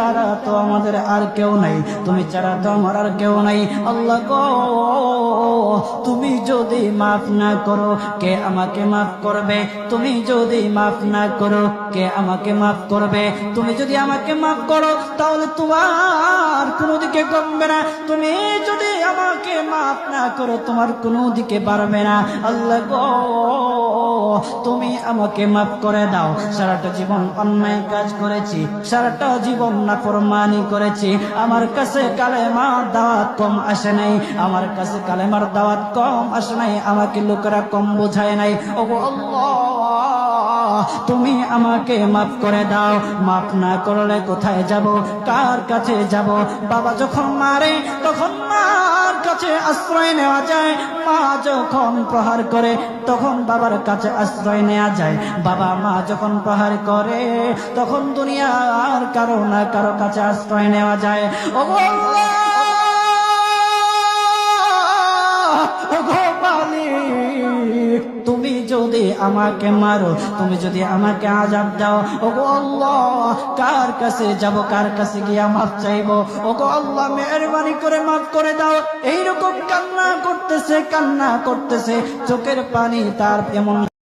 ছাড়া তো আমাদের আর কেউ নাই, তুমি ছাড়া তো আমার আর কেউ নাই। আল্লাহ গো, তুমি যদি মাফ না করো কে আমাকে মাফ করবে? তুমি যদি মাফ না করো কে আমাকে মাফ করবে? তুমি যদি আমাকে মাফ করো তাহলে তোমার কোনো দিকে কমবে না, তুমি যদি আমাকে মাফ না করো তোমার কোনো দিকে বাড়বে না। আল্লাহ গো, তুমি আমাকে মাফ করে দাও। সারাটা জীবন অন্যায় কাজ করেছি, সারাটা জীবন নাফরমানি করেছি, আমার কাছে কালেমার দাওয়াত কম আসে নাই, আমার কাছে কালেমার দাওয়াত কম আসে নাই, আমাকে লোকেরা কম বোঝায় নাই। ওগো আল্লাহ, তুমি আমাকে মাফ করে দাও। মাফ না করলে কোথায় যাব, কার কাছে যাব? বাবা যখন মারে তখন মার কাছে আশ্রয় নেওয়া যায়, মা যখন প্রহার করে তখন বাবার কাছে আশ্রয় নেওয়া যায়, বাবা মা যখন প্রহার করে তখন দুনিয়ার কারো না কারো কাছে আশ্রয় নেওয়া যায়। ওগো আল্লাহ, ওগো মালিক, তুমি যদি আমাকে মারো, তুমি যদি আমাকে আযাব দাও, ওগো আল্লাহ, কার কাছে যাব, কার কাছে গিয়া মাফ চাইবো? ওগো আল্লাহ, মেহেরবানি করে মাফ করে দাও। এইরকম কান্না করতেছে, কান্না করতেছে, চোখের পানি তার এমন